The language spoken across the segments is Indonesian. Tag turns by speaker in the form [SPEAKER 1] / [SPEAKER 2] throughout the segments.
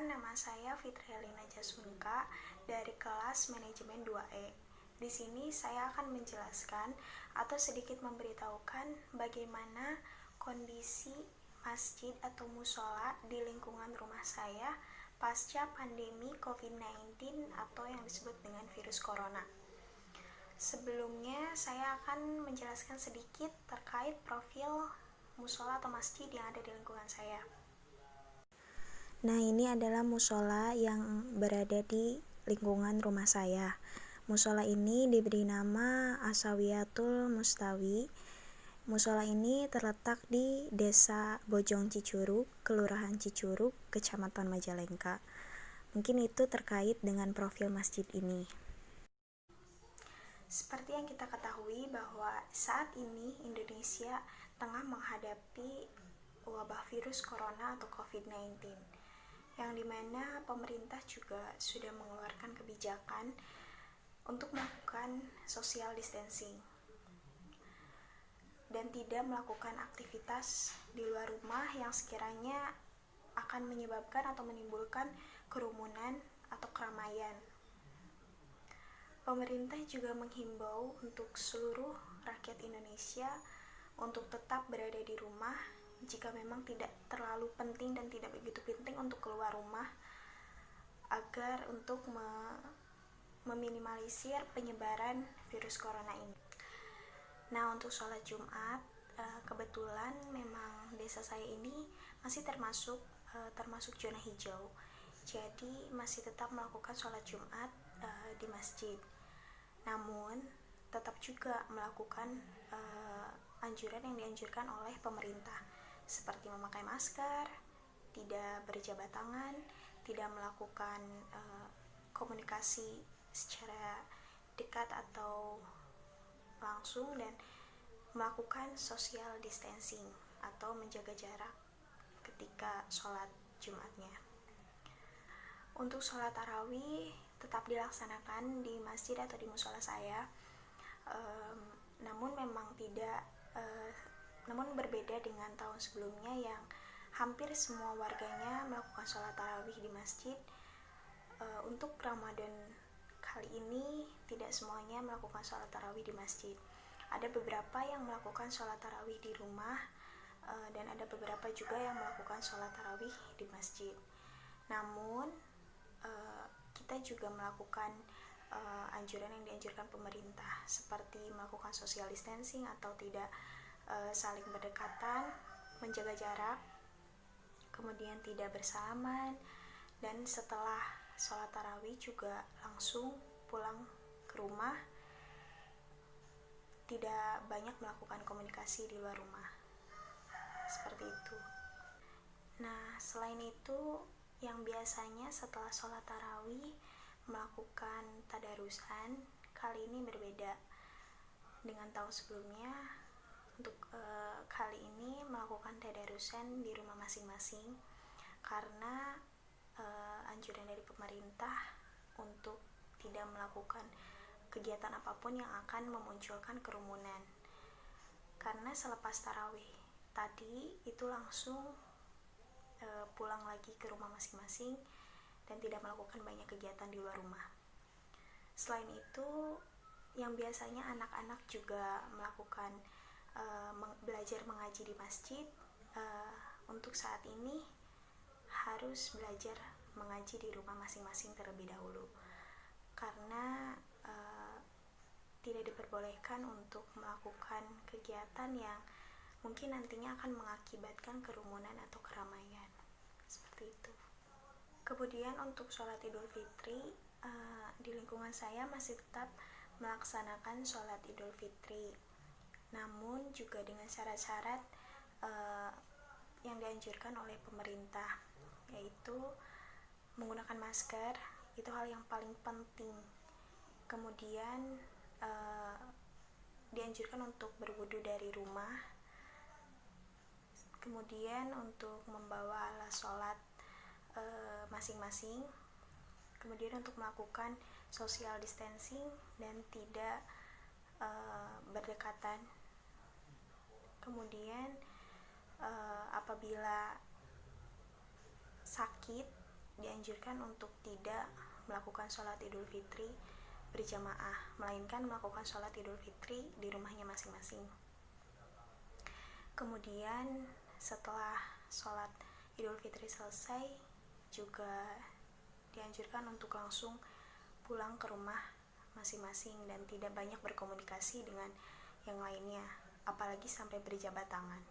[SPEAKER 1] nama saya Fitri Helena Jasunka dari kelas Manajemen 2E. Di sini saya akan menjelaskan atau sedikit memberitahukan bagaimana kondisi masjid atau musola di lingkungan rumah saya pasca pandemi COVID-19 atau yang disebut dengan virus corona. Sebelumnya saya akan menjelaskan sedikit terkait profil musola atau masjid yang ada di lingkungan saya. Nah, ini adalah musola yang berada di lingkungan rumah saya. Musola ini diberi nama Asawiyatul Mustawi. Musola ini terletak di Desa Bojong Cicurug, Kelurahan Cicurug, Kecamatan Majalengka. Mungkin itu terkait dengan profil masjid ini. Seperti yang kita ketahui bahwa saat ini Indonesia tengah menghadapi wabah virus corona atau COVID-19, yang dimana pemerintah juga sudah mengeluarkan kebijakan untuk melakukan social distancing dan tidak melakukan aktivitas di luar rumah yang sekiranya akan menyebabkan atau menimbulkan kerumunan atau keramaian. Pemerintah juga menghimbau untuk seluruh rakyat Indonesia untuk tetap berada di rumah jika memang tidak terlalu penting dan tidak begitu penting untuk keluar rumah, agar untuk meminimalisir penyebaran virus corona ini. Nah, untuk sholat Jumat, kebetulan memang desa saya ini masih termasuk zona hijau, jadi masih tetap melakukan sholat Jumat di masjid. Namun tetap juga melakukan anjuran yang dianjurkan oleh pemerintah, seperti memakai masker, tidak berjabat tangan, tidak melakukan komunikasi secara dekat atau langsung, dan melakukan social distancing atau menjaga jarak ketika sholat Jumatnya. Untuk sholat tarawih tetap dilaksanakan di masjid atau di musola saya, namun berbeda dengan tahun sebelumnya yang hampir semua warganya melakukan sholat tarawih di masjid. Untuk Ramadan kali ini tidak semuanya melakukan sholat tarawih di masjid. Ada beberapa yang melakukan sholat tarawih di rumah, dan ada beberapa juga yang melakukan sholat tarawih di masjid. Namun kita juga melakukan anjuran yang dianjurkan pemerintah, seperti melakukan social distancing atau tidak saling berdekatan, menjaga jarak, kemudian tidak bersalaman, dan setelah sholat tarawih juga langsung pulang ke rumah, tidak banyak melakukan komunikasi di luar rumah, seperti itu. Nah, selain itu, yang biasanya setelah sholat tarawih melakukan tadarusan, kali ini berbeda dengan tahun sebelumnya. Untuk kali ini melakukan tadarusan di rumah masing-masing karena anjuran dari pemerintah untuk tidak melakukan kegiatan apapun yang akan memunculkan kerumunan. Karena selepas tarawih tadi itu langsung pulang lagi ke rumah masing-masing dan tidak melakukan banyak kegiatan di luar rumah. Selain itu, yang biasanya anak-anak juga melakukan belajar mengaji di masjid, untuk saat ini harus belajar mengaji di rumah masing-masing terlebih dahulu, karena tidak diperbolehkan untuk melakukan kegiatan yang mungkin nantinya akan mengakibatkan kerumunan atau keramaian, seperti itu. Kemudian untuk sholat Idul Fitri, di lingkungan saya masih tetap melaksanakan sholat Idul Fitri, namun juga dengan syarat-syarat yang dianjurkan oleh pemerintah, yaitu menggunakan masker, itu hal yang paling penting. Kemudian dianjurkan untuk berwudu dari rumah, kemudian untuk membawa alas sholat masing-masing, kemudian untuk melakukan social distancing dan tidak berdekatan. Kemudian apabila sakit dianjurkan untuk tidak melakukan sholat Idul Fitri berjamaah, melainkan melakukan sholat Idul Fitri di rumahnya masing-masing. Kemudian setelah sholat Idul Fitri selesai, juga dianjurkan untuk langsung pulang ke rumah masing-masing dan tidak banyak berkomunikasi dengan yang lainnya, apalagi sampai berjabat tangan.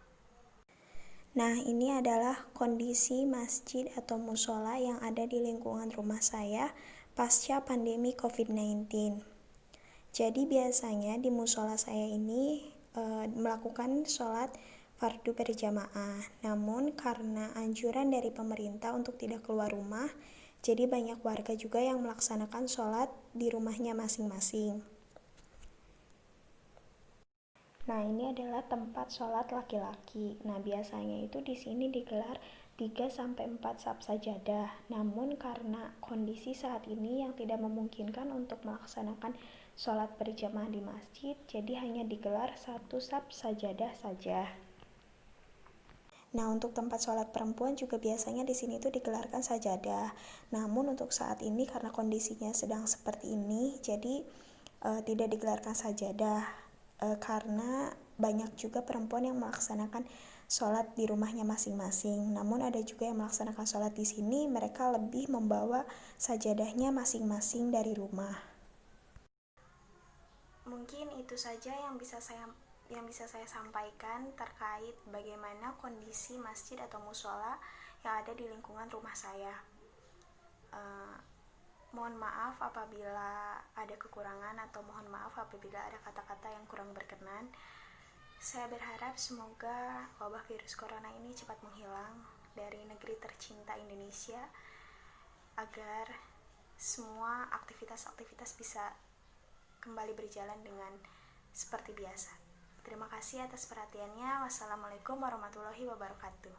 [SPEAKER 1] Nah, ini adalah kondisi masjid atau mushola yang ada di lingkungan rumah saya pasca pandemi COVID-19. Jadi biasanya di mushola saya ini melakukan sholat fardu berjamaah. Namun karena anjuran dari pemerintah untuk tidak keluar rumah, jadi banyak warga juga yang melaksanakan sholat di rumahnya masing-masing. Nah, ini adalah tempat sholat laki-laki. Nah, biasanya itu di sini digelar 3-4 saf sajadah. Namun karena kondisi saat ini yang tidak memungkinkan untuk melaksanakan sholat berjamaah di masjid, jadi hanya digelar 1 saf sajadah saja. Nah, untuk tempat sholat perempuan juga biasanya di sini tuh digelarkan sajadah. Namun untuk saat ini karena kondisinya sedang seperti ini, jadi tidak digelarkan sajadah karena banyak juga perempuan yang melaksanakan sholat di rumahnya masing-masing. Namun ada juga yang melaksanakan sholat di sini, mereka lebih membawa sajadahnya masing-masing dari rumah. Mungkin itu saja yang bisa saya sampaikan terkait bagaimana kondisi masjid atau mushola yang ada di lingkungan rumah saya. Mohon maaf apabila ada kekurangan atau mohon maaf apabila ada kata-kata yang kurang berkenan. Saya berharap semoga wabah virus corona ini cepat menghilang dari negeri tercinta Indonesia agar semua aktivitas-aktivitas bisa kembali berjalan dengan seperti biasa. Terima kasih atas perhatiannya. Wassalamualaikum warahmatullahi wabarakatuh.